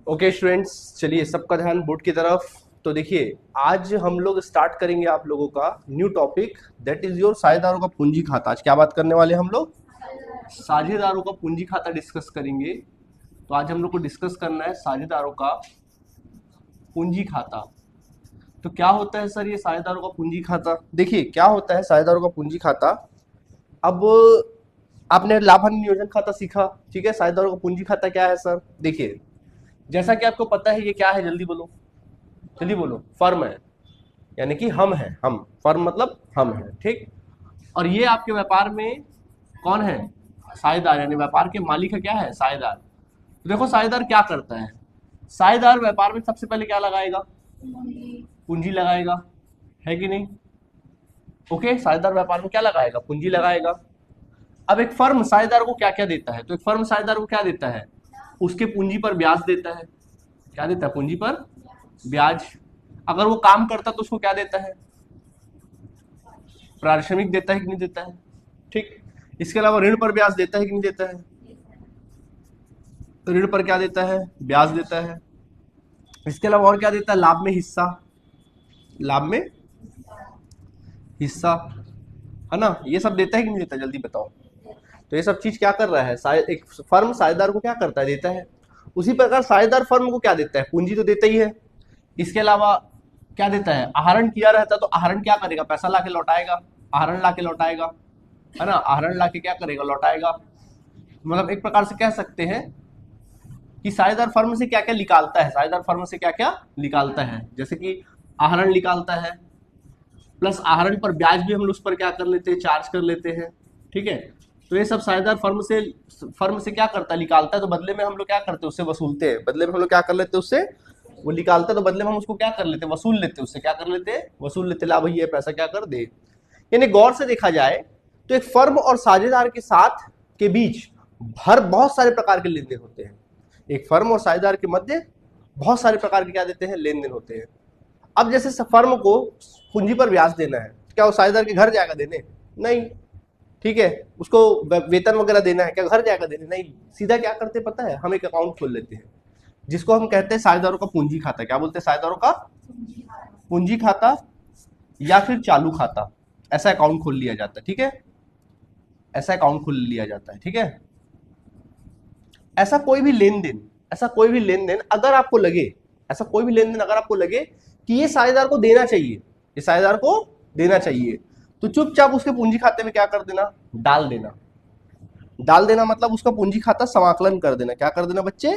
Okay students, चलिए सबका ध्यान बोर्ड की तरफ। तो देखिए, आज हम लोग स्टार्ट करेंगे आप लोगों का new topic, that is your साझेदारों का पूंजी खाता। आज क्या बात करने वाले हैं हम लोग? साझेदारों का पूंजी खाता डिस्कस करेंगे। तो आज हम लोग को डिस्कस करना है साझेदारों का पूंजी खाता। तो क्या होता है सर ये साझेदारों का पूंजी खाता? देखिए क्या होता है साझेदारों का पूंजी खाता। अब आपने लाभ हानि नियोजन खाता सीखा, ठीक है। साझेदारों का पूंजी खाता क्या है सर? देखिए, जैसा कि आपको पता है ये क्या है, जल्दी बोलो, जल्दी बोलो। फर्म है, यानी कि हम हैं, हम फर्म मतलब हम हैं, ठीक। और ये आपके व्यापार में कौन है? साझेदार, यानी व्यापार के मालिक है, क्या है? साझेदार। तो देखो साझेदार क्या करता है। साझेदार व्यापार में सबसे पहले क्या लगाएगा? पूंजी लगाएगा, है कि नहीं? ओके, साझेदार व्यापार में क्या लगाएगा? पूंजी लगाएगा। अब एक फर्म साझेदार को क्या क्या देता है? तो एक फर्म साझेदार को क्या देता है? उसके पूंजी पर ब्याज देता है। क्या देता है? पूंजी पर ब्याज। अगर वो काम करता तो उसको क्या देता है? पारिश्रमिक देता है कि नहीं देता है? ठीक। इसके अलावा ऋण पर ब्याज देता है कि नहीं देता है? ऋण पर क्या देता है? ब्याज देता है। इसके अलावा और क्या देता है? लाभ में हिस्सा, लाभ में हिस्सा, है ना। ये सब देता है कि नहीं देता, जल्दी बताओ। तो ये सब चीज क्या कर रहा है? एक फर्म साझेदार को क्या करता है? देता है। उसी प्रकार साझेदार फर्म को क्या देता है? पूंजी तो देता ही है। इसके अलावा क्या देता है? आहरण किया रहता है तो आहरण क्या करेगा? पैसा लाके लौटाएगा, आहरण लाके लौटाएगा, है ना। आहरण लाके क्या करेगा? लौटाएगा। मतलब एक प्रकार से कह सकते हैं कि साझेदार फर्म से क्या क्या निकालता है, साझेदार फर्म से क्या क्या निकालता है। जैसे कि आहरण निकालता है, प्लस आहरण पर ब्याज भी हम लोग उस पर क्या कर लेते हैं? चार्ज कर लेते हैं, ठीक है। तो ये सब साझेदार फर्म से क्या करता है? निकालता है। तो बदले में हम लोग क्या करते हैं? उससे वसूलते हैं। बदले में हम लोग क्या कर लेते हैं? उससे वो निकालता है तो बदले में हम उसको क्या कर लेते हैं? वसूल लेते हैं। उससे क्या कर लेते हैं? वसूल लेते। ला भैया पैसा क्या कर दे। यानी गौर से देखा जाए तो एक फर्म और साझेदार के साथ के बीच बहुत सारे प्रकार के लेन देन होते हैं। एक फर्म और साझेदार के मध्य बहुत सारे प्रकार के क्या देते हैं? लेन देन होते हैं। अब जैसे फर्म को पूंजी पर ब्याज देना है, क्या वो साझेदार के घर जाएगा देने? नहीं, ठीक है। उसको वेतन वगैरह देना है, क्या घर जाएगा देने? नहीं। सीधा क्या करते पता है? हम एक अकाउंट खोल लेते हैं जिसको हम कहते हैं साझेदारों का पूंजी खाता। क्या बोलते हैं? साझेदारों का पूंजी खाता या फिर चालू खाता। ऐसा अकाउंट खोल लिया जाता है, ठीक है। ऐसा अकाउंट खोल लिया जाता है, ठीक है। ऐसा कोई भी लेन देन, ऐसा कोई भी लेन देन अगर आपको लगे, ऐसा कोई भी लेन देन अगर आपको लगे कि ये साझेदार को देना चाहिए, ये साझेदार को देना चाहिए, तो चुपचाप उसके पूंजी खाते में क्या कर देना? डाल देना। डाल देना मतलब उसका पूंजी खाता समाकलन कर देना। क्या कर देना बच्चे?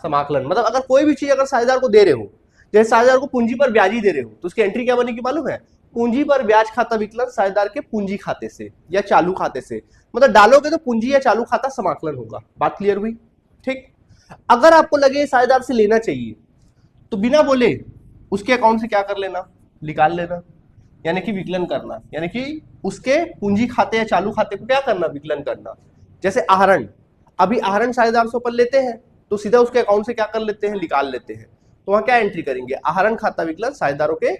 समाकलन। मतलब अगर कोई भी चीज अगर साझेदार को दे रहे हो, जैसे साझेदार को पूंजी पर ब्याज ही दे रहे हो, तो उसकी एंट्री क्या बनेगी मालूम है? पूंजी पर ब्याज खाता विकलन साझेदार के पूंजी खाते से या चालू खाते से। मतलब डालोगे तो पूंजी या चालू खाता समाकलन होगा। बात क्लियर हुई? ठीक। अगर आपको लगे साझेदार से लेना चाहिए तो बिना बोले उसके अकाउंट से क्या कर लेना? निकाल लेना, यानी कि विकलन करना, यानी कि उसके पूंजी खाते या चालू खाते को क्या करना? विकलन करना। जैसे आहरण, अभी आहरण साझेदार से ऊपर लेते हैं तो सीधा उसके अकाउंट से क्या कर लेते हैं? निकाल लेते हैं। तो वहां क्या एंट्री करेंगे? आहरण खाता विकलन साझेदारों के,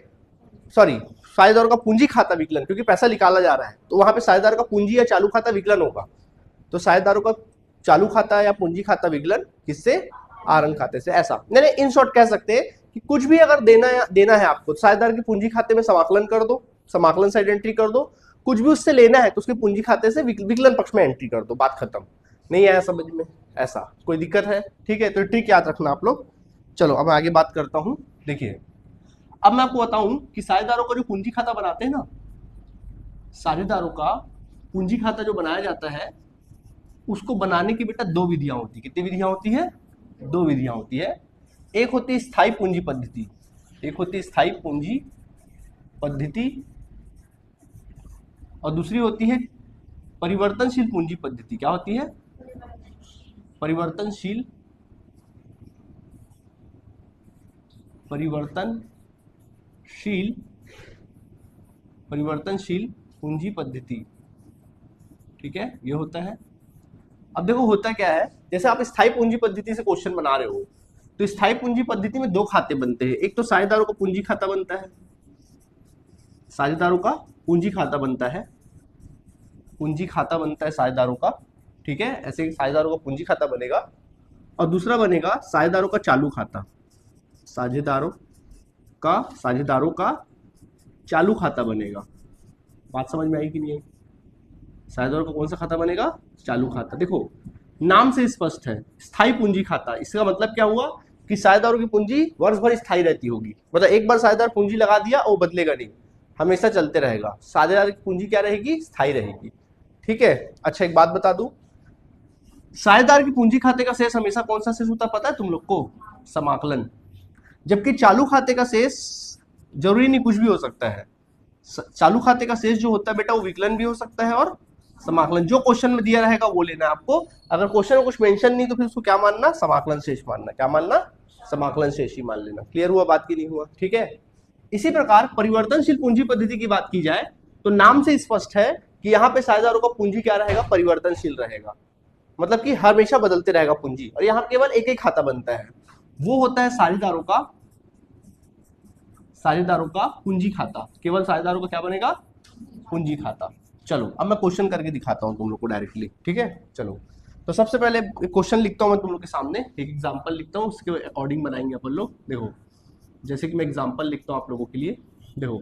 सॉरी, साझेदारों का पूंजी खाता विकलन, क्योंकि पैसा निकाला जा रहा है तो वहां पे साझेदार का पूंजी या चालू खाता विकलन होगा। तो साझेदारों का चालू खाता या पूंजी खाता विकलन किससे? आहरण खाते से। ऐसा नहीं, इन शॉर्ट कह सकते हैं कि कुछ भी अगर देना है आपको, साझेदार के पूंजी खाते में समाकलन कर दो, समाकलन साइड एंट्री कर दो। कुछ भी उससे लेना है तो उसके पूंजी खाते से विकलन पक्ष में एंट्री कर दो। बात खत्म। नहीं आया समझ में? ऐसा कोई दिक्कत है? ठीक है, तो ट्रिक याद रखना आप लोग। चलो अब मैं आगे बात करता हूं। देखिए, अब मैं आपको बताऊं कि साझेदारों का जो पूंजी खाता बनाते हैं ना, साझेदारों का पूंजी खाता जो बनाया जाता है, उसको बनाने की बेटा दो विधियां होती है। कितनी विधियां होती है? दो विधियां होती है। एक होती है स्थायी पूंजी पद्धति, एक होती है स्थायी पूंजी पद्धति, और दूसरी होती है परिवर्तनशील पूंजी पद्धति। क्या होती है? परिवर्तनशील, परिवर्तनशील, परिवर्तनशील पूंजी पद्धति, ठीक है, ये होता है। अब देखो होता क्या है, जैसे आप स्थायी पूंजी पद्धति से क्वेश्चन बना रहे हो तो स्थायी पूंजी पद्धति में दो खाते बनते हैं। एक तो साझेदारों का पूंजी खाता बनता है, साझेदारों का पूंजी खाता बनता है, पूंजी खाता बनता है साझेदारों का, ठीक है। ऐसे साझेदारों का पूंजी खाता बनेगा। और दूसरा बनेगा साझेदारों का चालू खाता। साझेदारों का चालू खाता बनेगा। बात समझ में आई कि नहीं आई? साझेदारों का कौन सा खाता बनेगा? चालू खाता। देखो नाम से स्पष्ट है, स्थायी पूंजी खाता। इसका मतलब क्या हुआ कि साझेदारों की पूंजी वर्ष भर स्थायी रहती होगी। मतलब एक बार साझेदार पूंजी लगा दिया और बदलेगा नहीं, हमेशा चलते रहेगा। साझेदार की पूंजी क्या रहेगी? स्थायी रहेगी। ठीक है। अच्छा एक बात बता दूं, साझेदार की पूंजी खाते का शेष हमेशा कौन सा शेष होता है पता है तुम लोग को? समाकलन। जबकि चालू खाते का शेष जरूरी नहीं, कुछ भी हो सकता है। चालू खाते का शेष जो होता है बेटा वो विकलन भी हो सकता है और समाकलन। जो क्वेश्चन में दिया रहेगा वो लेना आपको। अगर क्वेश्चन में कुछ मेंशन नहीं तो फिर उसको क्या मानना? समाकलन शेष मानना। क्या मानना? समाकलन शेष ही मान लेना। क्लियर हुआ बात की नहीं हुआ? ठीक है। इसी प्रकार परिवर्तनशील पूंजी पद्धति की बात की जाए तो नाम से स्पष्ट है कि यहाँ पे साझेदारों का पूंजी क्या रहेगा? परिवर्तनशील रहेगा। मतलब कि हमेशा बदलते रहेगा पूंजी, और यहाँ केवल एक ही खाता बनता है, वो होता है साझेदारों का पूंजी खाता। केवल साझेदारों का क्या बनेगा? पूंजी खाता। चलो अब मैं क्वेश्चन करके दिखाता हूं तुम लोग को डायरेक्टली। ठीक है। चलो तो सबसे पहले क्वेश्चन लिखता हूं मैं तुम लोग के सामने, एक एग्जांपल लिखता हूं, उसके अकॉर्डिंग बनाएंगे अपन लोग। देखो जैसे कि मैं एग्जांपल लिखता हूं आप लोगों के लिए। देखो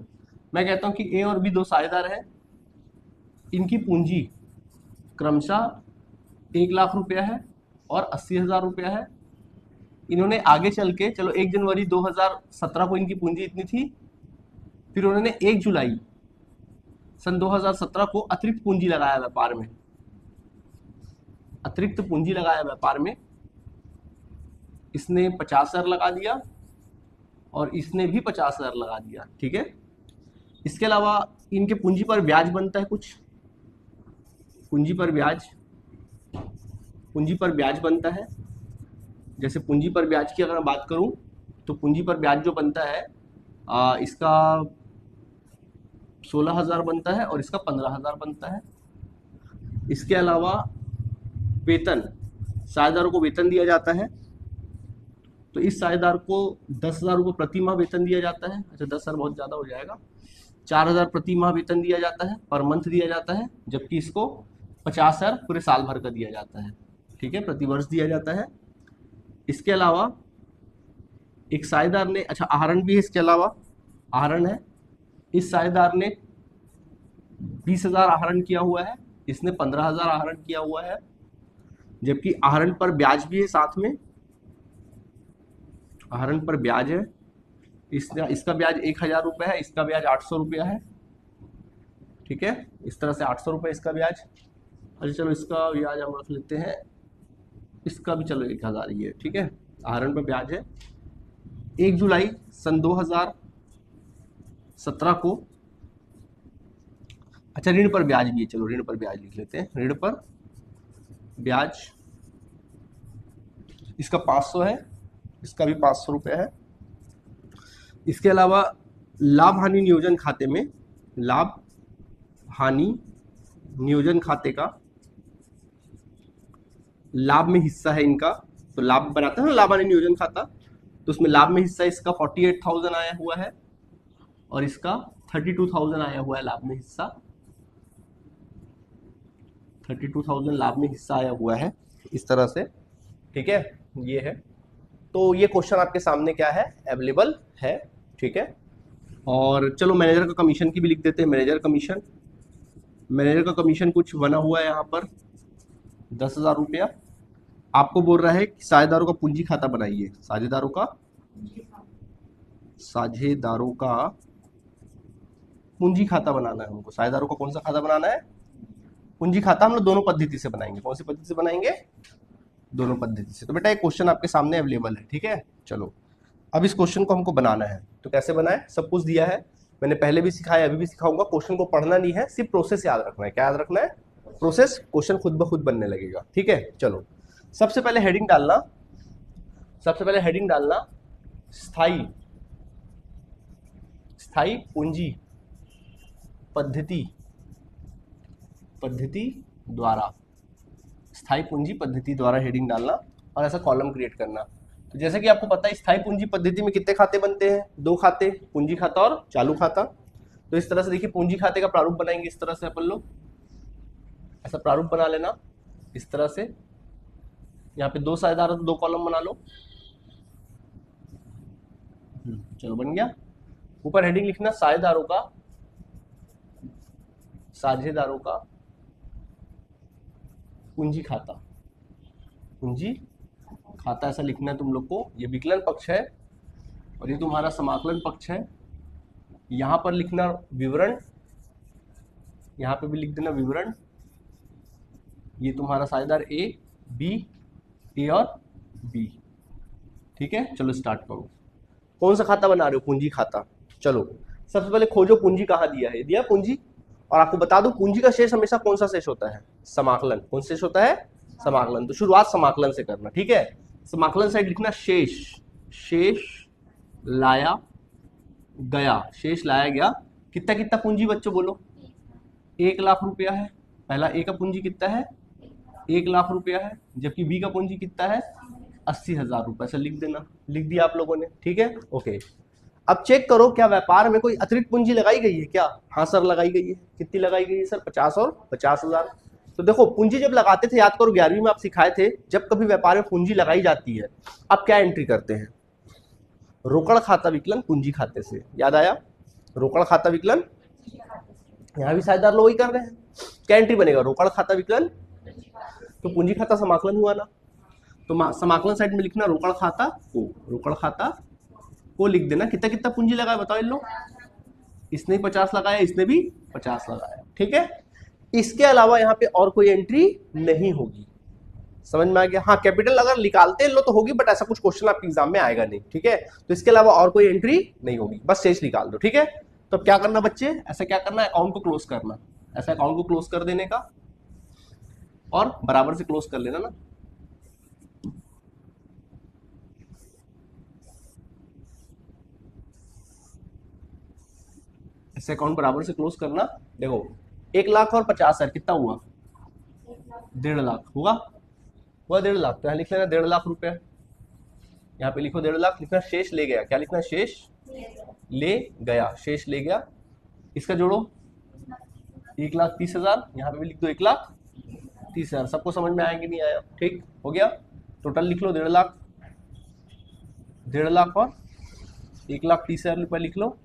मैं कहता हूं कि ए और बी दो साझेदार हैं, इनकी पूंजी क्रमशः 1,00,000 रुपया है और 80,000 रुपया है। इन्होंने आगे चल के, चलो 1 जनवरी 2017 को इनकी पूंजी इतनी थी, फिर उन्होंने 1 जुलाई सन 2017 को अतिरिक्त पूंजी लगाया व्यापार में। अतिरिक्त पूंजी लगाया व्यापार में, इसने 50,000 लगा दिया और इसने भी 50,000 लगा दिया। ठीक है। इसके अलावा इनके पूंजी पर ब्याज बनता है कुछ, पूंजी पर ब्याज बनता है। जैसे पूंजी पर ब्याज की अगर मैं बात करूं तो पूंजी पर ब्याज जो बनता है इसका 16,000 बनता है और इसका 15,000 बनता है। इसके अलावा वेतन, साझेदारों को वेतन दिया जाता है, तो इस साझेदार को 10,000 रुपये प्रति माह वेतन दिया जाता है। अच्छा 10,000 बहुत ज़्यादा हो जाएगा, 4,000 प्रति माह वेतन दिया जाता है, पर मंथ दिया जाता है। जबकि इसको 50,000 पूरे साल भर का दिया जाता है। ठीक है, प्रति वर्ष दिया जाता है। इसके अलावा एक साझेदार ने, अच्छा आहरण भी है, इसके अलावा आहरण है, इस साझेदार ने 20,000 आहरण किया हुआ है, इसने 15,000 आहरण किया हुआ है। जबकि आहरण पर ब्याज भी है साथ में, आहरण पर ब्याज है, इसका ब्याज 1,000 रुपये है, इसका ब्याज 800 रुपया है। ठीक है, इस तरह से 800 रुपये इसका ब्याज। अच्छा चलो इसका ब्याज हम रख लेते हैं, इसका भी चलो 1,000 ही है। ठीक है, आहरण पर ब्याज है। 1 जुलाई सन 2017 को, अच्छा ऋण पर ब्याज भी है, चलो ऋण पर ब्याज लिख लेते हैं। ऋण पर ब्याज इसका 500 है, इसका भी 500 रुपये है। इसके अलावा लाभ हानि नियोजन खाते में, लाभ हानि नियोजन खाते का लाभ में हिस्सा है इनका, तो लाभ बनाता है ना लाभ हानि नियोजन खाता, तो उसमें लाभ में हिस्सा इसका 48,000 आया हुआ है और इसका 32,000 आया हुआ है लाभ में हिस्सा। 32,000 लाभ में हिस्सा आया हुआ है इस तरह से। ठीक है, ये है। तो ये क्वेश्चन आपके सामने क्या है? अवेलेबल है। ठीक है, और चलो मैनेजर का कमीशन की भी लिख देते हैं। मैनेजर का कमीशन कुछ बना हुआ है यहाँ पर 10,000 रुपया। आपको बोल रहा है कि साझेदारों का पूंजी खाता बनाइए। साझेदारों का पूंजी खाता बनाना है हमको। साझेदारों का कौन सा खाता बनाना है? पूंजी खाता। हम लोग दोनों पद्धति से बनाएंगे। कौन सी पद्धति से बनाएंगे? दोनों पद्धति से। तो बेटा एक क्वेश्चन आपके सामने अवेलेबल है। ठीक है, चलो अब इस क्वेश्चन को हमको बनाना है, तो कैसे बनाए? सब कुछ दिया है, मैंने पहले भी सिखाया, अभी भी सिखाऊंगा। क्वेश्चन को पढ़ना नहीं है, सिर्फ प्रोसेस याद रखना है। क्या याद रखना है? प्रोसेस। क्वेश्चन खुद ब खुद बनने लगेगा। ठीक है, चलो सबसे पहले हेडिंग डालना स्थायी पूंजी पद्धति द्वारा, स्थायी पूंजी पद्धति द्वारा हेडिंग डालना और ऐसा कॉलम क्रिएट करना। तो जैसे कि आपको पता है स्थायी पूंजी पद्धति में कितने खाते बनते हैं? 2 खाते, पूंजी खाता और चालू खाता। तो इस तरह से देखिए पूंजी खाते का प्रारूप बनाएंगे। इस तरह से अपन लोग ऐसा प्रारूप बना लेना, इस तरह से। यहाँ पे 2 साझेदार है तो 2 कॉलम बना लो। चलो बन गया। ऊपर हेडिंग लिखना साझेदारों का पूंजी खाता, पूंजी खाता ऐसा लिखना है तुम लोग को। ये विकलन पक्ष है और ये तुम्हारा समाकलन पक्ष है। यहां पर लिखना विवरण, यहां पे भी लिख देना विवरण। ये तुम्हारा साझेदार ए और बी। ठीक है, चलो स्टार्ट करो। कौन सा खाता बना रहे हो? पूंजी खाता। चलो सबसे पहले खोजो पूंजी कहाँ दिया है। दिया पूंजी, और आपको बता दो पूंजी का शेष हमेशा कौन सा शेष होता है? समाकलन। कौन शेष होता है? समाकलन। तो शुरुआत समाकलन से करना। ठीक है, समाकलन साइड लिखना शेष, शेष लाया गया, शेष लाया गया। कितना कितना पूंजी बच्चों बोलो? 1 लाख रुपया है। पहला ए का पूंजी कितना है? 1 लाख रुपया है, जबकि बी का पूंजी कितना है? 80,000 रुपए। ऐसा लिख देना। लिख दिया आप लोगों ने? ठीक है, ओके। अब चेक करो क्या व्यापार में कोई अतिरिक्त पूंजी लगाई गई है क्या? हाँ सर लगाई गई है। कितनी लगाई गई है सर? 50 और 50,000। तो देखो पूंजी जब लगाते थे, याद करो 11वीं में आप सिखाए थे, जब कभी व्यापार में पूंजी लगाई जाती है आप क्या एंट्री करते हैं? रोकड़ खाता विकलन पूंजी खाते से। याद आया? रोकड़ खाता विकलन। यहाँ भी साझेदार लोग ही कर रहे हैं। क्या एंट्री बनेगा? रोकड़ खाता विकलन। तो पूंजी खाता समाकलन हुआ ना, तो समाकलन साइड में लिखना रोकड़ खाता को, रोकड़ खाता को लिख देना। कितना कितना पूंजी लगाया बताओ इन लोग? इसने 50 लगाया, इसने भी 50 लगाया। ठीक है, इसके अलावा यहाँ पे और कोई एंट्री नहीं होगी। समझ में आ गया? हाँ, कैपिटल अगर निकालते लो तो होगी, बट ऐसा कुछ क्वेश्चन आपके एग्जाम में आएगा नहीं। ठीक है, तो इसके अलावा और कोई एंट्री नहीं होगी, बस शेष निकाल दो। ठीक है, तो क्या करना बच्चे? ऐसा क्या करना है? अकाउंट को क्लोज करना। ऐसा अकाउंट को क्लोज कर देने का और बराबर से क्लोज कर लेना ना। ऐसे अकाउंट बराबर से क्लोज करना। देखो 1 लाख और 50,000 कितना हुआ? 1.5 लाख हुआ। 1.5 लाख। तो यहाँ लिख लेना 1.5 लाख रुपया। यहाँ पे लिखो 1.5 लाख। लिखना शेष ले गया। क्या लिखना? शेष ले गया, शेष ले गया। इसका जोड़ो 1,30,000। यहाँ पे भी लिख दो 1,30,000। सबको समझ में आएंगे? नहीं आया? ठीक हो गया। टोटल लिख लो 1.5 लाख, 1.5 लाख और 1,30,000 रुपये लिख लो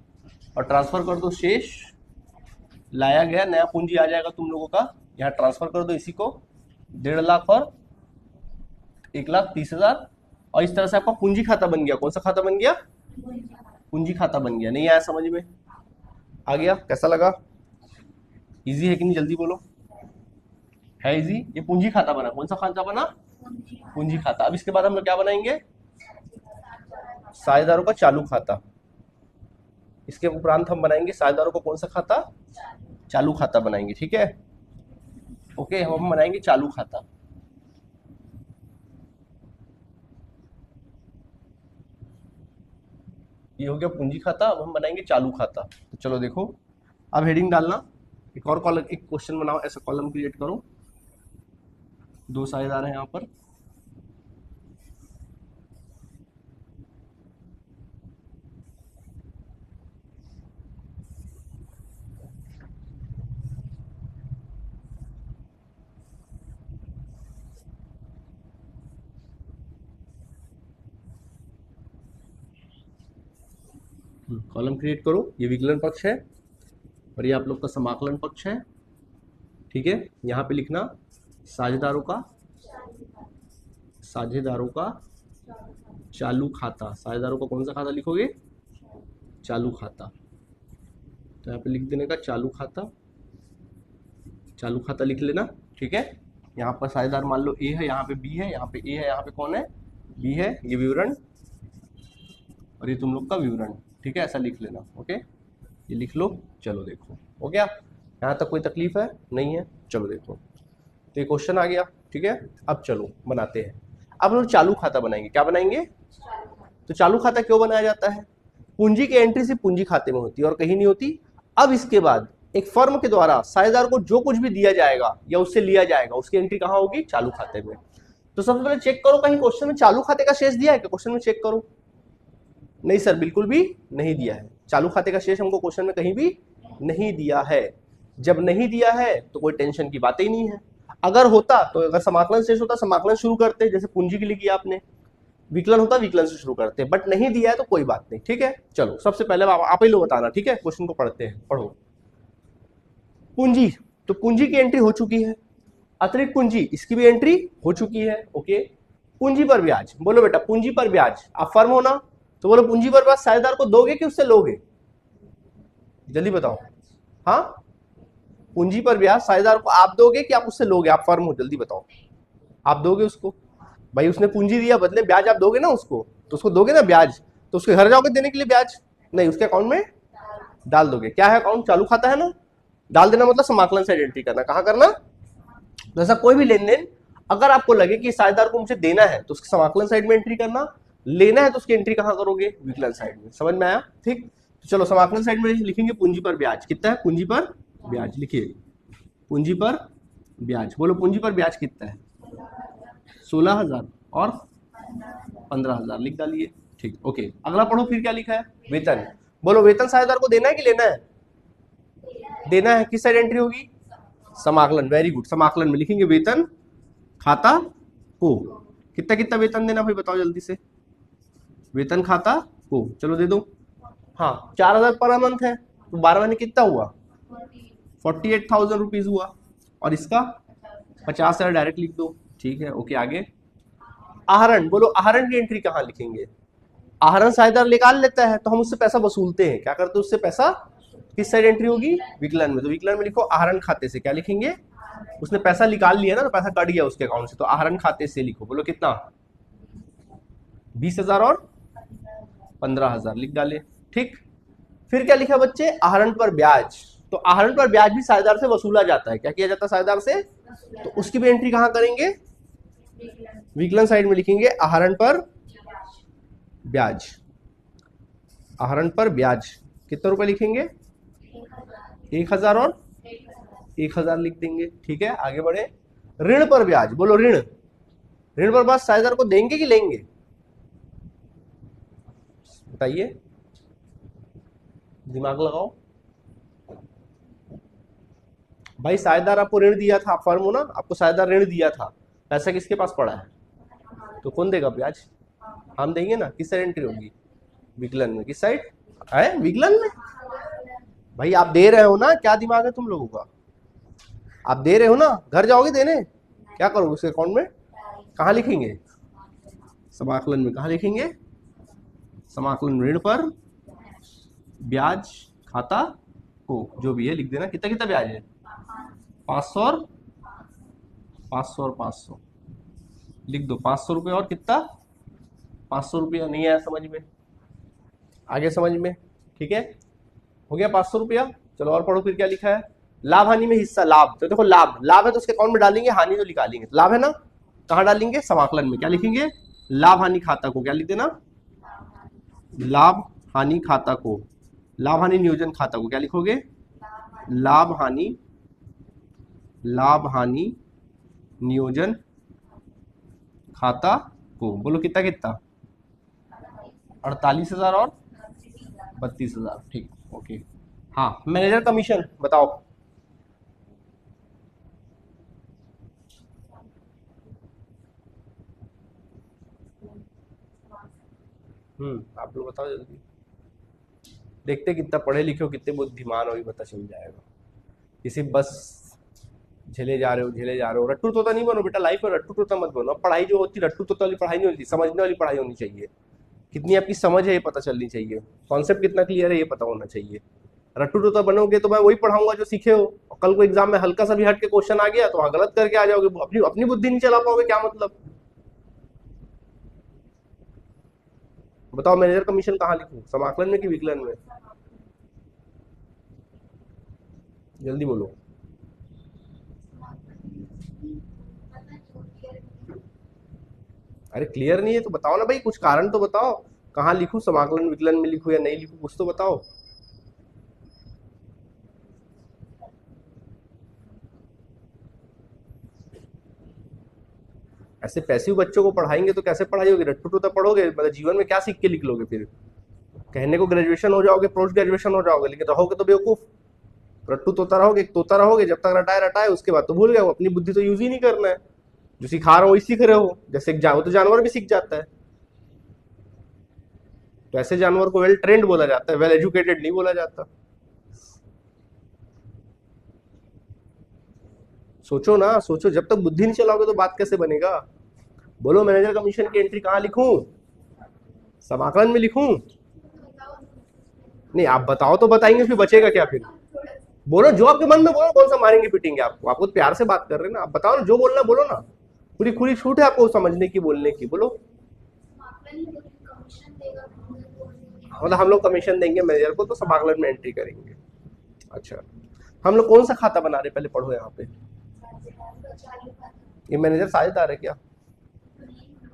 और ट्रांसफर कर दो। शेष लाया गया, नया पूंजी आ जाएगा तुम लोगों का। यहाँ ट्रांसफर कर दो इसी को, 1.5 लाख और 1,30,000। और इस तरह से आपका पूंजी खाता बन गया। कौन सा खाता बन गया? पूंजी खाता बन गया। नहीं आया समझ में? आ गया? कैसा लगा? इजी है कि नहीं? जल्दी बोलो। है इजी? ये पूंजी खाता बना। कौन सा खाता बना? पूंजी खाता। अब इसके बाद हम लोग क्या बनाएंगे? साझेदारों का चालू खाता। इसके उपरांत हम बनाएंगे साझेदारों को कौन सा खाता? चालू खाता बनाएंगे। ठीक है, ओके। हम बनाएंगे चालू खाता। ये हो गया पूंजी खाता। अब हम बनाएंगे चालू खाता। तो चलो देखो, अब हेडिंग डालना। एक और कॉलम, एक क्वेश्चन बनाओ, ऐसा कॉलम क्रिएट करो। 2 साझेदार हैं यहाँ पर। कॉलम क्रिएट करो। ये विकलन पक्ष है और ये आप लोग का समाकलन पक्ष है। ठीक है, यहाँ पे लिखना साझेदारों का चालू खाता। साझेदारों का कौन सा खाता लिखोगे? चालू खाता। तो यहाँ पे लिख देने का चालू खाता। चालू खाता लिख लेना। ठीक है, यहाँ पर साझेदार मान लो ए है, यहाँ पे बी है, यहाँ पे ए है, यहाँ पे कौन है? बी है। ये विवरण और ये तुम लोग का विवरण। ठीक है, ऐसा लिख लेना। ओके, ये लिख लो। चलो देखो, हो गया? यहाँ तक कोई तकलीफ है? नहीं है? चलो देखो, तो ये क्वेश्चन आ गया। ठीक है, अब चलो बनाते हैं। अब लोग चालू खाता बनाएंगे। क्या बनाएंगे? तो चालू खाता क्यों बनाया जाता है? पूंजी की एंट्री सिर्फ पूंजी खाते में होती है और कहीं नहीं होती। अब इसके बाद एक फर्म के द्वारा साझेदार को जो कुछ भी दिया जाएगा या उससे लिया जाएगा, उसकी एंट्री कहाँ होगी? चालू खाते में। तो सबसे पहले चेक करो कहीं क्वेश्चन में चालू खाते का शेष दिया है क्या? क्वेश्चन में चेक करो। नहीं सर, बिल्कुल भी नहीं दिया है। चालू खाते का शेष हमको क्वेश्चन में कहीं भी नहीं दिया है। जब नहीं दिया है तो कोई टेंशन की बात ही नहीं है। अगर होता तो अगर समाकलन शेष होता समाकलन शुरू करते, जैसे पूंजी के लिए किया आपने, विकलन होता विकलन से शुरू करते, बट नहीं दिया है तो कोई बात नहीं, ठीक है। चलो सबसे पहले आप ही लोग बताना, ठीक है, क्वेश्चन को पढ़ते हैं, पढ़ो। पूंजी, तो पूंजी की एंट्री हो चुकी है, अतिरिक्त पूंजी इसकी भी एंट्री हो चुकी है, ओके। पूंजी पर ब्याज, बोलो बेटा पूंजी पर ब्याज, आप फर्म हो ना, तो बोलो पूंजी पर ब्याज साझेदार को दोगे कि उससे लोगे, जल्दी बताओ। हाँ, पूंजी पर ब्याज साझेदार को आप दोगे कि आप उससे लोगे, आप फर्म हो, जल्दी बताओ। आप दोगे उसको, भाई उसने पूंजी दिया, बदले ब्याज आप दोगे ना उसको, तो उसको दोगे ना ब्याज, तो उसके घर जाओगे देने के लिए ब्याज, नहीं उसके अकाउंट में डाल दोगे। क्या है अकाउंट, चालू खाता है ना, डाल देना मतलब समाकलन से एंट्री करना, कहाँ करना, जैसा कोई भी लेन देन अगर आपको लगे कि साझेदार को मुझे देना है तो उसके समाकलन साइड में एंट्री करना, लेना है तो उसकी एंट्री कहाँ करोगे, विकलन साइड में, समझ में आया, ठीक। तो चलो समाकलन साइड में लिखेंगे पूंजी पर ब्याज, कितना है पूंजी पर ब्याज, लिखिए पूंजी पर ब्याज, बोलो पूंजी पर ब्याज कितना है, 16,000 और 15,000 लिख डालिए, ठीक, ओके। अगला पढ़ो फिर क्या लिखा है, वेतन, बोलो वेतन साझेदार को देना है कि लेना है, देना है, किस साइड एंट्री होगी, समाकलन, वेरी गुड, समाकलन में लिखेंगे वेतन खाता को, कितना कितना वेतन देना भाई बताओ जल्दी से, वेतन खाता को, चलो दे दो, हाँ 4,000 पर मंथ है, तो 12 महीने कितना हुआ, 48,000 रुपीज हुआ, और इसका 50,000 डायरेक्ट लिख दो, ठीक है, ओके। आगे आहरण, बोलो आहरण की एंट्री कहाँ लिखेंगे, आहरण साझेदार निकाल लेता है तो हम उससे पैसा वसूलते हैं, क्या करते हैं उससे पैसा, किस साइड एंट्री होगी, विकलन में, तो विकलन में लिखो आहरण खाते से, क्या लिखेंगे, उसने पैसा निकाल लिया ना, तो पैसा कट गया उसके अकाउंट से, तो आहरण खाते से लिखो, बोलो कितना, 20,000 और 15,000 लिख डाले, ठीक। फिर क्या लिखा बच्चे, आहरण पर ब्याज, तो आहरण पर ब्याज भी साझेदार से वसूला जाता है, क्या किया जाता है साझेदार से, तो उसकी भी एंट्री कहां करेंगे, विकलन साइड में लिखेंगे आहरण पर ब्याज, आहरण पर ब्याज कितना रुपए लिखेंगे, 1,000 और 1,000 लिख देंगे, ठीक है। आगे बढ़े, ऋण पर ब्याज, बोलो ऋण, ऋण पर ब्याज साझेदार को देंगे कि लेंगे, बताइए, दिमाग लगाओ भाई, साझेदार आपको ऋण दिया था, आप फर्म हो ना, आपको साझेदार ऋण दिया था, पैसा किसके पास पड़ा है, तो कौन देगा ब्याज, हम देंगे ना, किस साइड एंट्री होगी, विकलन में, किस साइड है, विकलन में, भाई आप दे रहे हो ना, क्या दिमाग है तुम लोगों का, आप दे रहे हो ना, घर जाओगे देने, क्या करोगे उसके अकाउंट में, कहाँ लिखेंगे, समाकलन में, कहाँ लिखेंगे, समाकलन ऋण पर ब्याज खाता को, जो भी है लिख देना, कितना कितना ब्याज है, 500 और 500 और 500 लिख दो, 500 रुपये और कितना, 500 रुपया, नहीं आया समझ में, आगे समझ में, ठीक है, हो गया 500 रुपया। चलो और पढ़ो फिर क्या लिखा है, लाभ हानि में हिस्सा, लाभ, तो देखो लाभ, लाभ है तो उसके अकाउंट में डालेंगे, हानि तो निकालेंगे, तो लाभ है ना, कहाँ डालेंगे, समाकलन में, क्या लिखेंगे, लाभ हानि खाता को, क्या लिख देना, लाभ हानि खाता को, लाभ हानि नियोजन खाता को क्या लिखोगे, लाभ हानि नियोजन खाता को, बोलो कितना कितना, 48,000 और 32,000, ठीक, ओके। हाँ, मैनेजर कमीशन बताओ, आप लोग बताओ जल्दी, देखते कितना पढ़े लिखे हो, कितने बुद्धिमान हो, भी पता चल जाएगा। किसी बस झेले जा रहे हो, रट्टू तोता नहीं बनो बेटा, लाइफ में रट्टू तोता मत बनो। पढ़ाई जो होती है रट्टू तोता वाली पढ़ाई नहीं होती, समझने वाली पढ़ाई होनी चाहिए, कितनी आपकी समझ है ये पता चलनी चाहिए, कॉन्सेप्ट कितना क्लियर है ये पता होना चाहिए। रट्टू तोता बनोगे तो मैं वही पढ़ाऊंगा जो सीखे हो, और कल को एग्जाम में हल्का सा भी हट के क्वेश्चन आ गया तो वहां गलत करके आ जाओगे, अपनी बुद्धि नहीं चला पाओगे, क्या मतलब, बताओ मैनेजर कमीशन कहाँ लिखूं, समाकलन में कि विकलन में, जल्दी बोलो। अरे क्लियर नहीं है तो बताओ ना भाई, कुछ कारण तो बताओ, कहाँ लिखूं, समाकलन विकलन में लिखूं या नहीं लिखूं, कुछ तो बताओ। ऐसे पैसिव बच्चों को पढ़ाएंगे तो कैसे पढ़ाई होगी, रट्टू टूटा पढ़ोगे, मतलब जीवन में क्या सीख के निकलोगे, फिर कहने को ग्रेजुएशन हो जाओगे, पोस्ट ग्रेजुएशन हो जाओगे, लेकिन रहोगे तो बेवकूफ, रट्टू तोता रहोगे, एक तोता रहोगे, जब तक रटाए रटाए, उसके बाद तो भूल गए, अपनी बुद्धि तो यूज ही नहीं करना है, जो सिखा रहा हो वही सीख रहे हो। जैसे एक तो जानवर भी सीख जाता है, तो ऐसे जानवर को वेल ट्रेंड बोला जाता है, वेल एजुकेटेड नहीं बोला जाता। सोचो ना, सोचो, जब तक बुद्धि नहीं चलाओगे तो बात कैसे बनेगा। बोलो मैनेजर कमीशन की एंट्री कहाँ लिखूं, समाकलन में लिखूं? नहीं, आप बताओ तो बताएंगे, फिर बचेगा क्या फिर? बोलो जो आपके मन में, बोलो कौन सा मारेंगे पीटेंगे आपको, आपको तो प्यार से बात कर रहे हैं ना, आप बताओ ना, जो बोलना बोलो ना, पूरी खुली छूट है आपको समझने की, बोलने की, बोलो। मतलब हम लोग कमीशन देंगे मैनेजर को तो समाकलन में एंट्री करेंगे। अच्छा, हम लोग कौन सा खाता बना रहे, पहले पढ़ो यहाँ पे। ये मैनेजर साझेदार है क्या?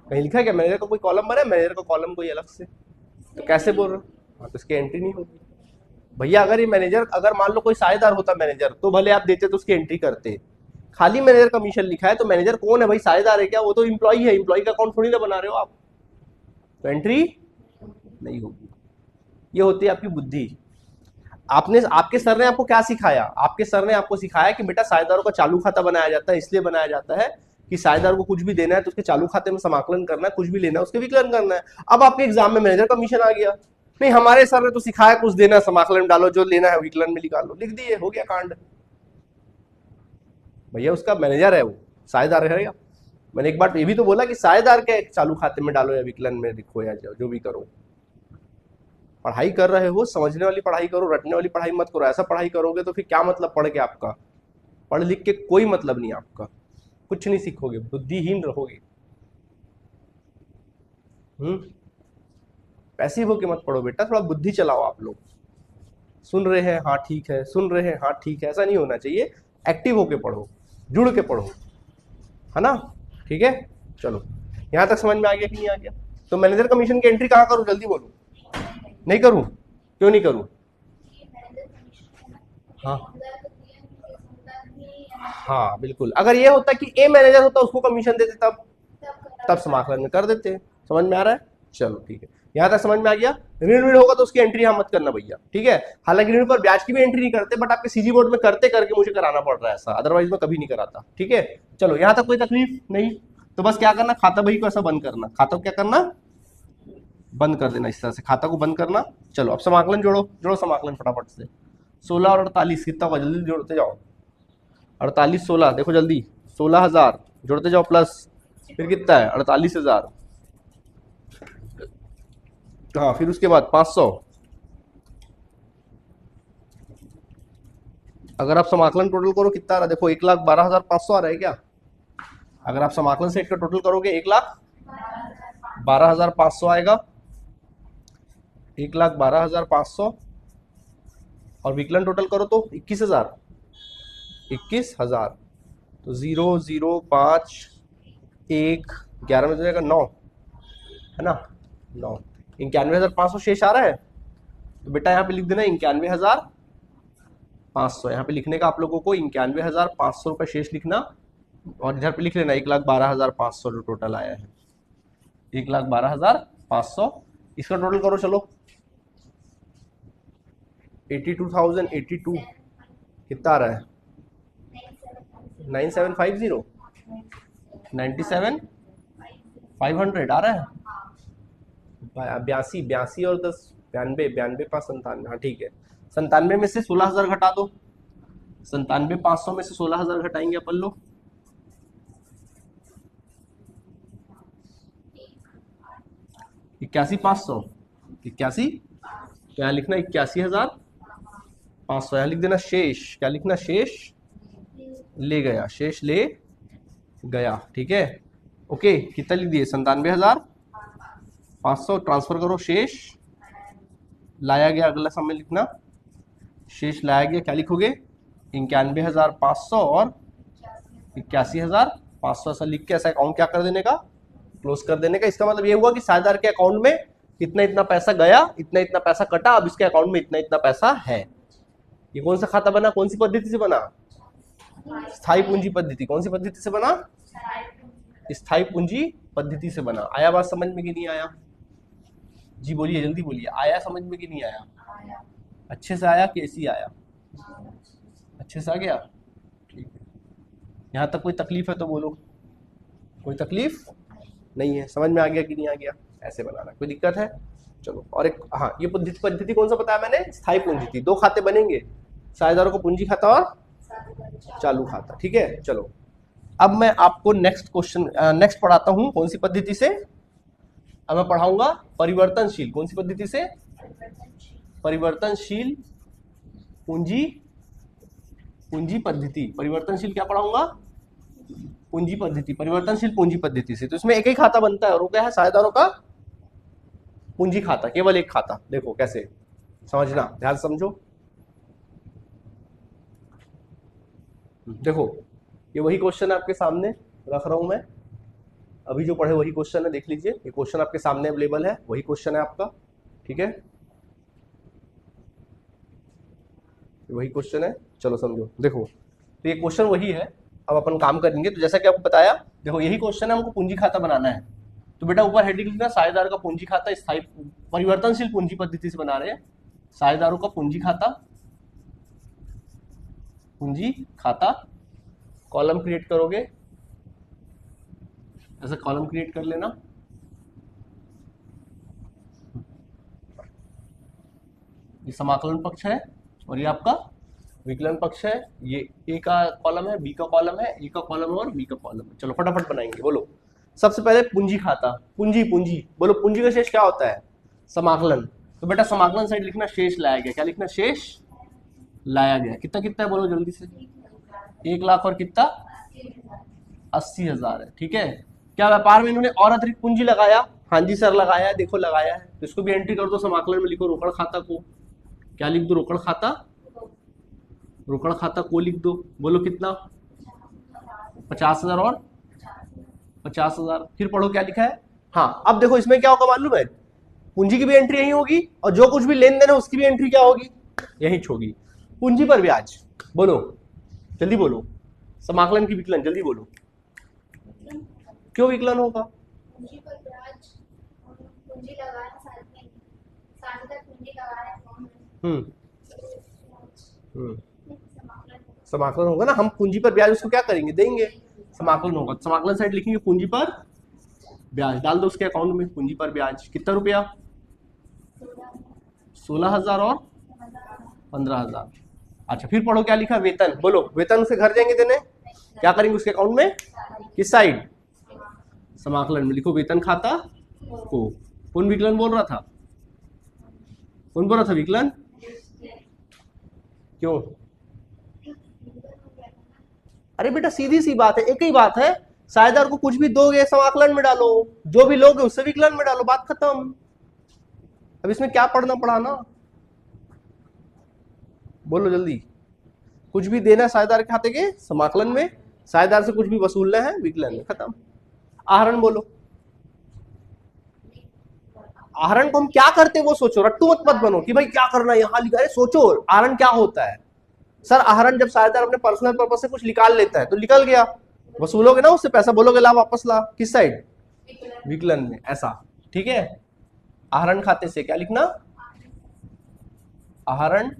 कहीं लिखा है क्या मैनेजर का कोई कॉलम बना है? मैनेजर का कॉलम कोई अलग से, तो कैसे बोल रहे हो? हाँ, तो इसकी एंट्री नहीं होगी भैया। अगर ये मैनेजर, अगर मान लो कोई साझेदार होता मैनेजर, तो भले आप देते तो उसकी एंट्री करते। खाली मैनेजर कमीशन लिखा है, तो मैनेजर कौन है भाई? साझेदार है क्या? वो तो इम्प्लॉई है, इम्प्लॉई का अकाउंट थोड़ी ना बना रहे हो आप, तो एंट्री नहीं होगी। ये होती है आपकी बुद्धि। आपने, आपके सर ने आपको क्या सिखाया? आपके सर ने आपको सिखाया कि बेटा साझेदारों का चालू खाता बनाया जाता है, इसलिए बनाया जाता है कि साझेदार को कुछ भी देना है तो उसके चालू खाते में समाकलन करना है, कुछ भी लेना है उसके विकलन करना है। अब आपके एग्जाम में मैनेजर कमीशन आ गया, नहीं हमारे सर ने तो सिखाया कुछ देना है समाकलन डालो, जो लेना है विकलन में निकालो, लिख दिए, हो गया कांड। भैया उसका मैनेजर है, वो साझेदार रहेगा। मैंने एक बार ये भी तो बोला कि साझेदार के चालू खाते में डालो या विकलन में लिखो या जो भी करो। पढ़ाई कर रहे हो, समझने वाली पढ़ाई करो, रटने वाली पढ़ाई मत करो। ऐसा पढ़ाई करोगे तो फिर क्या मतलब पढ़ के आपका? पढ़ लिख के कोई मतलब नहीं आपका, कुछ नहीं सीखोगे, बुद्धिहीन रहोगे। पैसिव होके मत पढ़ो बेटा, थोड़ा बुद्धि चलाओ आप लोग। सुन रहे हैं, हाँ ठीक है, सुन रहे हैं, हाँ ठीक है, ऐसा नहीं होना चाहिए। एक्टिव होके पढ़ो, जुड़ के पढ़ो, है ना? ठीक है, चलो यहां तक समझ में आ गया कि नहीं आ गया? तो मैनेजर कमीशन की एंट्री कहाँ करूं, जल्दी बोलो। नहीं करूं? क्यों नहीं करूं? हाँ हाँ बिल्कुल, अगर ये होता कि ए मैनेजर होता उसको कमीशन देते तब समाकलन में कर देते। समझ में आ रहा है? चलो ठीक है, यहां तक समझ में आ गया। ऋण ऋण होगा तो उसकी एंट्री यहाँ मत करना भैया, ठीक है? हालांकि ऋण पर ब्याज की भी एंट्री नहीं करते, बट आपके सीजी बोर्ड में करते करके मुझे कराना पड़ रहा है ऐसा, अदरवाइज मैं कभी नहीं कराता। ठीक है, चलो यहां तक कोई तकलीफ नहीं। तो बस क्या करना, खाता बही को ऐसा बंद करना, खाता को क्या करना, बंद कर देना, इस तरह से खाता को बंद करना। चलो अब समाकलन जोड़ो, जोड़ो समाकलन फटाफट से। 16 और 48 कितना होगा, जल्दी जोड़ते जाओ। 48 16, देखो जल्दी, 16,000 जोड़ते जाओ, प्लस फिर कितना है 48,000, हाँ फिर उसके बाद 500। अगर आप समाकलन टोटल करो कितना आ रहा है, देखो 1,12,500 आ रहा है क्या? अगर आप समाकलन सेट का टोटल करोगे 1,12,500 आएगा, 1,12,500, और विकलन टोटल करो तो 21,000, 21,000। तो 0 0 5 1 11 में जाएगा 9, है ना? 9, 91,500 शेष आ रहा है। तो बेटा यहाँ पे लिख देना 91,500, यहाँ पे लिखने का आप लोगों को 91,500 रुपये शेष लिखना, और इधर पे लिख लेना 1,12,500 जो टोटल आया है, 1,12,500। इसका टोटल करो चलो, 82,082 कितना आ रहा है? 9750, 97,500 आ रहा है। 82 और 10 92, 92 5 97, हाँ ठीक है। 97 में से 16,000 घटा दो, 97,500 में से 16,000 घटाएंगे अपन लोग, 81,500, 81, तो यहाँ लिखना 81,500, यहाँ लिख देना शेष, क्या लिखना, शेष ले गया, शेष ले गया, ठीक है? ओके, कितना लिख दिए, 97,500, ट्रांसफर करो, शेष लाया गया, अगला समय लिखना, शेष लाया गया, क्या लिखोगे, 91,500 और 81,500, ऐसा लिख के ऐसा अकाउंट क्या कर देने का, क्लोज कर देने का। इसका मतलब ये हुआ कि साझेदार के अकाउंट में इतना इतना पैसा गया, इतना इतना पैसा कटा, अब इसके अकाउंट में इतना इतना पैसा है। ये कौन सा खाता बना, कौन सी पद्धति से बना? स्थायी पूंजी पद्धति। कौन सी पद्धति से बना? स्थायी पूंजी पद्धति से बना। आया बात समझ में कि नहीं आया? जी बोलिए, जल्दी बोलिए, आया समझ में कि नहीं आया? अच्छे से आया कि ऐसी आया? अच्छे से आ गया? ठीक है, यहाँ तक कोई तकलीफ है तो बोलो। कोई तकलीफ नहीं है, समझ में आ गया कि नहीं आ गया? ऐसे बनाना, कोई दिक्कत है? चलो, और एक, हाँ, ये पद्धति कौन सा बताया मैंने? स्थायी पूंजी थी। दो खाते बनेंगे, साझेदारों को पूंजी खाता और चालू खाता। ठीक है, चलो अब मैं आपको नेक्स्ट पढ़ाता हूं। कौन सी पद्धति से? अब मैं पढ़ाऊंगा परिवर्तनशील। कौन सी पद्धति से? परिवर्तनशील पूंजी पद्धति। परिवर्तनशील क्या पढ़ाऊंगा? पूंजी पद्धति, परिवर्तनशील पूंजी पद्धति से। तो इसमें एक ही खाता बनता है और वो क्या है? साझेदारों का पूंजी खाता, केवल एक खाता। देखो कैसे समझना, ध्यान समझो। देखो ये वही क्वेश्चन है आपके सामने, रख रहा हूं मैं अभी जो पढ़े वही क्वेश्चन है, देख लीजिए। ये क्वेश्चन आपके सामने अवेलेबल है, वही क्वेश्चन है आपका। ठीक है, वही क्वेश्चन है, चलो समझो। देखो तो ये क्वेश्चन वही है, अब अपन काम करेंगे। तो जैसा कि आपको बताया, देखो यही क्वेश्चन है, हमको पूंजी खाता बनाना है। तो बेटा ऊपर हेडिंग लिखना, साझेदार का पूंजी खाता स्थायी परिवर्तनशील पूंजी पद्धति से बना रहे हैं। साझेदारों का पूंजी खाता, कॉलम क्रिएट करोगे, ऐसा कॉलम क्रिएट कर लेना। ये समाकलन पक्ष है और ये आपका विकलन पक्ष है। ये ए का कॉलम है, बी का कॉलम है, ए का कॉलम और बी का कॉलम है। चलो फटाफट बनाएंगे, बोलो। सबसे पहले पूंजी खाता, पूंजी बोलो, पूंजी का शेष क्या होता है? समाकलन। तो बेटा समाकलन साइड लिखना शेष लाया गया। क्या लिखना? शेष लाया गया। कितना कितना है बोलो जल्दी से? 1 लाख और कितना? 80,000 है। ठीक है, क्या व्यापार में इन्होंने और अतिरिक्त पूंजी लगाया? हाँ जी सर लगाया है, देखो लगाया है। तो इसको भी एंट्री कर दो, समाकलन में लिखो रोकड़ खाता को। क्या लिख दो? रोकड़ खाता को लिख दो। बोलो कितना? 50,000 और 50,000। फिर पढ़ो क्या लिखा है। हाँ, अब देखो इसमें क्या होगा मालूम है? पूंजी की भी एंट्री यही होगी और जो कुछ भी लेन देन है उसकी भी एंट्री क्या होगी? यही होगी। पूंजी पर ब्याज, बोलो जल्दी बोलो। समाकलन की विकलन, जल्दी बोलो। क्यों विकलन होगा? पूंजी पर ब्याज, पूंजी लगा रहे साथ में, साझेदार पूंजी लगा रहे हैं। समाकलन होगा ना, हम पूंजी पर ब्याज उसको क्या करेंगे? देंगे। समाकलन होगा, समाकलन साइड लिखेंगे पूंजी पर ब्याज, डाल दो उसके अकाउंट में। पूंजी पर ब्याज कितना रुपया? 16,000 और 15,000। अच्छा, फिर पढ़ो क्या लिखा? वेतन, बोलो। वेतन उसे घर जाएंगे देने, क्या करेंगे उसके अकाउंट में? किस साइड? समाकलन में लिखो वेतन खाता को। कौन विकलन बोल रहा था? कौन बोल रहा था विकलन? क्यों? अरे बेटा सीधी सी बात है, एक ही बात है। साझेदार को कुछ भी दोगे समाकलन में डालो, जो भी लोगे उससे विकलन में डालो, बात खत्म। अब इसमें क्या पढ़ना पढ़ाना? बोलो जल्दी। कुछ भी देना है साझेदार के खाते के समाकलन में, साझेदार से कुछ भी वसूलना है विकलन में, खत्म। आहरण बोलो। आहरण को हम क्या करते हैं वो सोचो, रट्टू मत बनो कि भाई क्या करना है यहां लिखा है। सोचो आहरण क्या होता है। सर आहरण जब साझेदार अपने पर्सनल पर्पस से कुछ निकाल लेता है तो निकल गया, वसूलोगे ना उससे पैसा, बोलोगे ला वापस ला। किस साइड? विकलन में, ऐसा। ठीक है, आहरण खाते से क्या लिखना? आहरण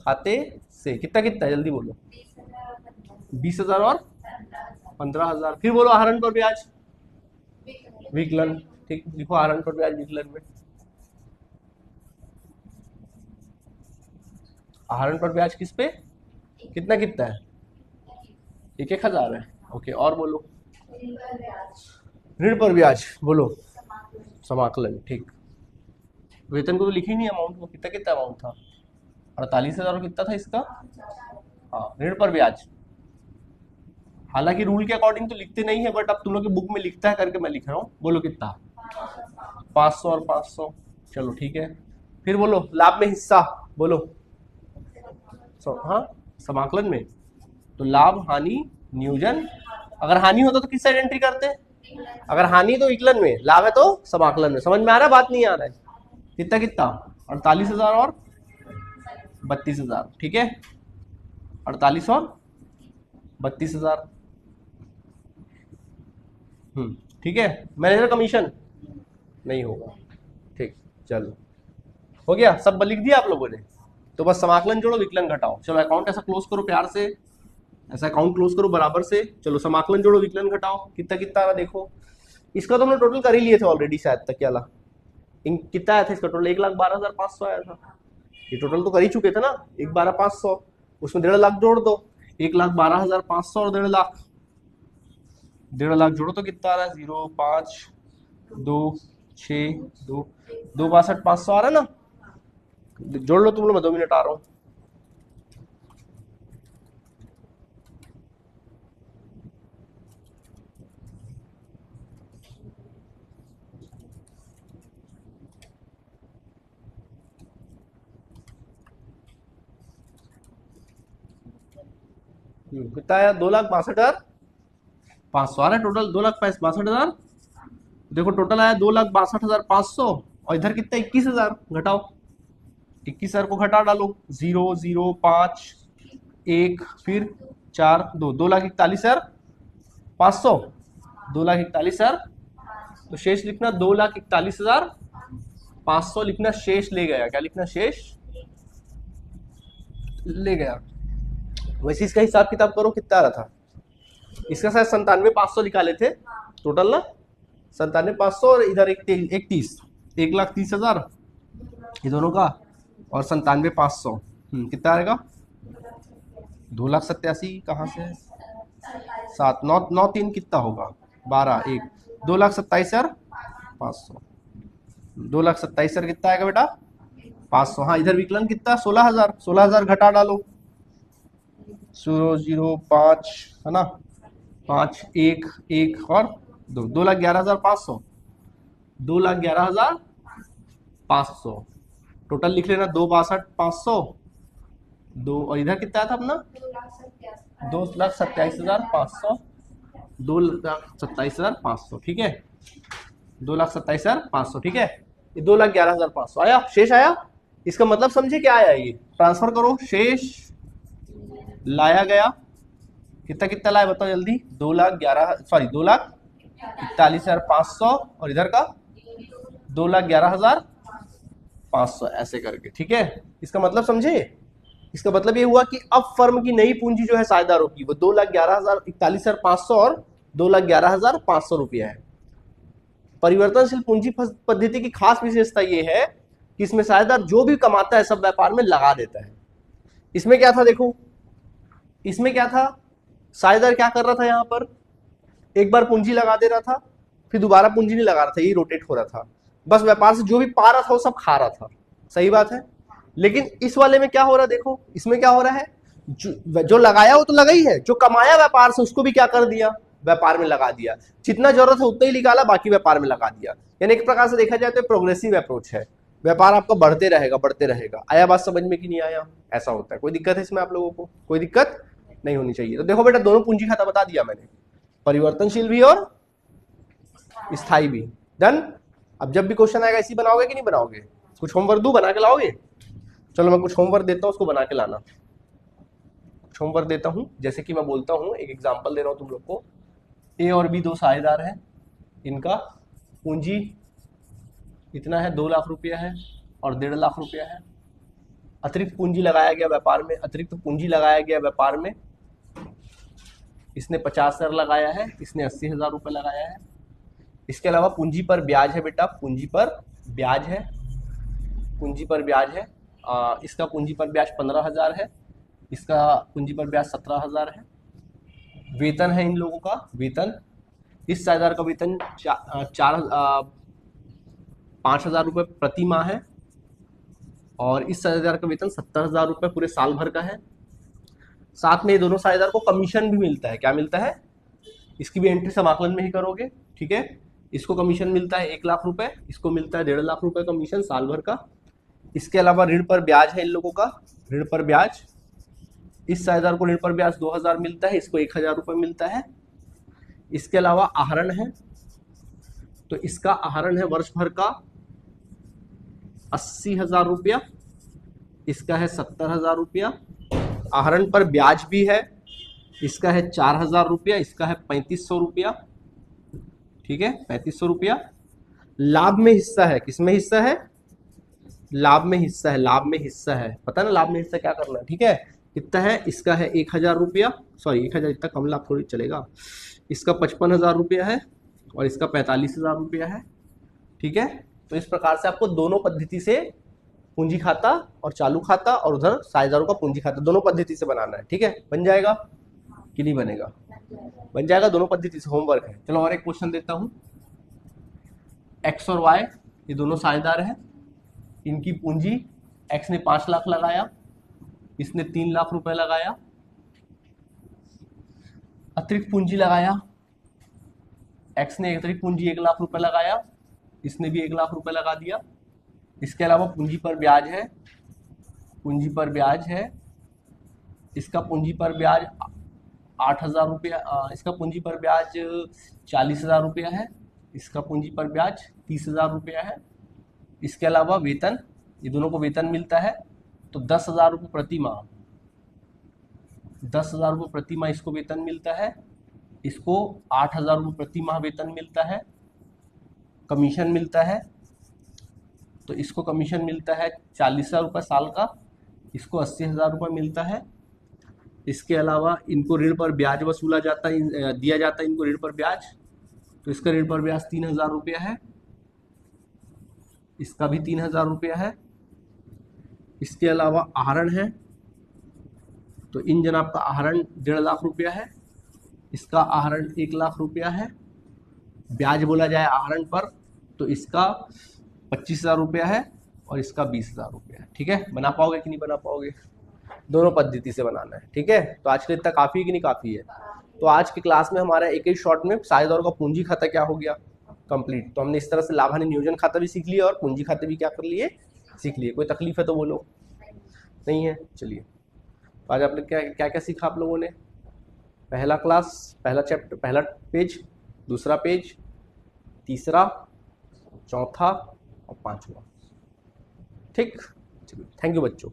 खाते से कितना कितना है? जल्दी बोलो। 20,000 और 15,000। फिर बोलो आहरण पर ब्याज विकलन। ठीक, लिखो आहरण पर ब्याज विकलन में। आहरण पर ब्याज किस पे? कितना कितना है? 1,000 है। ओके, और बोलो। ऋण पर ब्याज, बोलो। समाकलन। ठीक, वेतन को तो लिखी नहीं अमाउंट को, कितना कितना अमाउंट था? 48,000 कितना था इसका? हाँ, ऋण पर ब्याज। हालांकि रूल के अकॉर्डिंग तो लिखते नहीं है, बट अब तुम लोग की बुक में लिखता है करके मैं लिख रहा हूँ। बोलो कितना? 500 और 500। चलो ठीक है, फिर बोलो लाभ में हिस्सा, बोलो। हाँ, समाकलन में तो लाभ हानि नियोजन। अगर हानि होता तो किस साइड एंट्री करते? अगर हानि तो विकलन में, लाभ है तो समाकलन में। समझ में आ रहा है? बात नहीं आ रहा है? कितना कितना? 48,000 और 32,000। ठीक है, 48 और 32,000। ठीक है, मैनेजर कमीशन नहीं होगा। ठीक, चलो हो गया, सब लिख दिया आप लोगों ने? तो बस समाकलन जोड़ो, विकलन घटाओ। चलो अकाउंट ऐसा क्लोज करो प्यार से, ऐसा अकाउंट क्लोज करो बराबर से। चलो समाकलन जोड़ो, विकलन घटाओ, कितना कितना आ रहा देखो। इसका तो हमने टोटल कर ही लिए थे ऑलरेडी शायद तक, क्या ला कितना आया था इसका टोटल? 1,12,500 आया था। ये टोटल तो कर ही चुके थे ना, 1,12,500, उसमें 1.5 लाख जोड़ दो। 1,12,500 और 1.5 लाख, 1.5 लाख जोड़ो तो कितना आ रहा है? 0, 5, 2, 6, 2, 2,62,500 आ रहा है ना। जोड़ लो तुम लोग, मैं 2 मिनट आ रहा हूँ। कितना आया? 2,62,500 आ रहा है टोटल। 2,62,500। देखो टोटल आया 2,62,500 और इधर कितना? 21,000 घटाओ। 21,000 को घटा डालो, 0, 0, 5, 1, फिर 4, 2, 2,41,500, 2,41,000। तो शेष लिखना 2,41,500 लिखना, शेष ले गया। क्या लिखना? शेष ले गया। वैसे इसका हिसाब किताब करो, कितना आ रहा था इसका? शायद 97,500 निकाले थे टोटल ना, 97,500 और इधर 31, 1,30,000 ये दोनों का, और 97,500 कितना आएगा? 2,87,000 कहाँ से? 7, 9, 9, 3 कितना होगा? 12, 1, 2,27,500। 2,27,000 कितना आएगा बेटा? 500। हाँ इधर विकलन कितना? 16,000। 16,000 घटा डालो, 0, 0, 5 है ना, 5, 1, 1 और 2, 2,11,500। 2,11,500 टोटल लिख लेना। 2,62,500, 2 और इधर कितना था अपना? 2,27,500, 2,27,500 ठीक है, 2,27,500 ठीक है। ये 2,11,500 आया, शेष आया। इसका मतलब समझे क्या आया? ये ट्रांसफर करो, शेष लाया गया। कितना कितना लाया बताओ जल्दी? 2,41,500 और इधर का 2,11,500 ऐसे करके, ठीक है। इसका मतलब समझे? इसका मतलब ये हुआ कि अब फर्म की नई पूंजी जो है साझेदारों की, वो 2,41,500 और 2,11,500 रुपया है। परिवर्तनशील पूंजी पद्धति की खास विशेषता ये है कि इसमें साझेदार जो भी कमाता है सब व्यापार में लगा देता है। इसमें क्या था देखो, इसमें क्या था? साझेदार क्या कर रहा था? यहाँ पर एक बार पूंजी लगा दे रहा था, फिर दोबारा पूंजी नहीं लगा रहा था, ये रोटेट हो रहा था। बस व्यापार से जो भी पा रहा था वो सब खा रहा था। सही बात है। लेकिन इस वाले में क्या हो रहा है देखो, इसमें क्या हो रहा है? जो लगाया वो तो लगा ही है, जो कमाया व्यापार से उसको भी क्या कर दिया? व्यापार में लगा दिया। जितना जरूरत है उतना ही निकाला, बाकी व्यापार में लगा दिया। यानी एक प्रकार से देखा जाए तो प्रोग्रेसिव अप्रोच है। व्यापार आपका बढ़ते रहेगा, बढ़ते रहेगा। आया बात समझ में कि नहीं आया? ऐसा होता है। कोई दिक्कत है इसमें आप लोगों को? कोई दिक्कत नहीं होनी चाहिए। तो देखो बेटा, दोनों पूंजी खाता बता दिया मैंने, परिवर्तनशील भी और स्थायी भी। डन। अब जब भी क्वेश्चन आएगा इसी बनाओगे कि नहीं बनाओगे? कुछ होमवर्क दूं, बना के लाओगे? चलो मैं कुछ होमवर्क देता हूं, उसको बना के लाना। कुछ होमवर्क देता हूं, जैसे कि मैं बोलता हूं, एक एग्जांपल दे रहा हूं तुम लोग को। ए और बी दो साझेदार हैं, इनका पूंजी इतना है, 2 लाख रुपया है और 1.5 लाख रुपया है। अतिरिक्त पूंजी लगाया गया व्यापार में, अतिरिक्त पूंजी लगाया गया व्यापार में। इसने 50,000 लगाया है, इसने 80,000 रुपये लगाया है। इसके अलावा पूंजी पर ब्याज है बेटा, पूंजी पर ब्याज है, पूंजी पर ब्याज है। इसका पूंजी पर ब्याज 15,000 है, इसका पूंजी पर ब्याज 17,000 है। वेतन है इन लोगों का, वेतन, इस साझेदार का वेतन 5,000 रुपये प्रति माह है और इस साझेदार का वेतन 70,000 रुपये पूरे साल भर का है। साथ में ये दोनों साझेदार को कमीशन भी मिलता है। क्या मिलता है? इसकी भी एंट्री समाकलन में ही करोगे, ठीक है। इसको कमीशन मिलता है 1 लाख रुपए, इसको मिलता है 1.5 लाख रुपए कमीशन साल भर का। इसके अलावा ऋण पर ब्याज है इन लोगों का, ऋण पर ब्याज। इस साझेदार को ऋण पर ब्याज 2,000 मिलता है, इसको 1,000 रुपये मिलता है। इसके अलावा आहरण है, तो इसका आहरण है वर्ष भर का 80,000 रुपया, इसका है 70,000 रुपया। आहरण पर ब्याज भी है, इसका है 4,000 रुपया, इसका है 3,500 रुपया, ठीक है, 3,500 रुपया। लाभ में हिस्सा है, किसमें हिस्सा है? लाभ में हिस्सा है, लाभ में हिस्सा है, पता है ना लाभ में हिस्सा क्या करना है, ठीक है। कितना है, इसका है 1,000 रुपया, सॉरी 1,000 इतना कम लाभ थोड़ी चलेगा, इसका 55,000 रुपया है और इसका 45,000 रुपया है, ठीक है। तो इस प्रकार से आपको दोनों पद्धति से पूंजी खाता और चालू खाता और उधर साझेदारों का पूंजी खाता दोनों पद्धति से बनाना है, ठीक है। बन जाएगा कि नहीं बनेगा, बन जाएगा, दोनों पद्धति से होमवर्क है। चलो और एक क्वेश्चन देता हूं। एक्स और वाई ये दोनों साझेदार हैं, इनकी पूंजी एक्स ने 5 लाख लगाया, इसने 3 लाख रुपए लगाया, अतिरिक्त पूंजी लगाया, एक्स ने अतिरिक्त पूंजी 1 लाख रुपए लगाया, इसने भी 1 लाख रुपए लगा दिया। इसके अलावा पूंजी पर ब्याज है, पूंजी पर ब्याज है, इसका पूंजी पर ब्याज 8,000 रुपया, इसका पूंजी पर ब्याज 40,000 रुपया है, इसका पूंजी पर ब्याज 30,000 रुपया है। इसके अलावा वेतन, ये दोनों को वेतन मिलता है, तो 10,000 रुपये प्रति माह, 10,000 रुपये प्रति माह इसको वेतन मिलता है, इसको 8,000 रुपये प्रति माह वेतन मिलता है। कमीशन मिलता है, तो इसको कमीशन मिलता है 40,000 रुपये साल का, इसको 80,000 रुपये मिलता है। इसके अलावा इनको ऋण पर ब्याज वसूला जाता है, दिया जाता है इनको ऋण पर ब्याज, तो इसका ऋण पर ब्याज 3,000 रुपया है, इसका भी 3,000 रुपया है। इसके अलावा आहरण है, तो इन जनाब का आहरण 1.5 लाख रुपया है, इसका आहरण 1 लाख रुपया है। ब्याज बोला जाए आहरण पर तो इसका 25,000 रुपया है और इसका 20,000 रुपया है, ठीक है। बना पाओगे कि नहीं बना पाओगे, दोनों पद्धति से बनाना है, ठीक है। तो आज के लिए इतना काफ़ी है कि नहीं काफ़ी है। तो आज की क्लास में हमारा एक ही शॉर्ट में साझेदारों का पूंजी खाता क्या हो गया, कंप्लीट। तो हमने इस तरह से लाभ हानि नियोजन खाता भी सीख लिया और पूंजी खाते भी क्या कर लिए, सीख लिए। कोई तकलीफ है तो बोलो, नहीं है, चलिए। तो आज आपने क्या क्या क्या सीखा आप लोगों ने, पहला क्लास, पहला चैप्टर, पहला पेज, दूसरा पेज, तीसरा, चौथा और 5वां, ठीक। चलिए, थैंक यू बच्चों।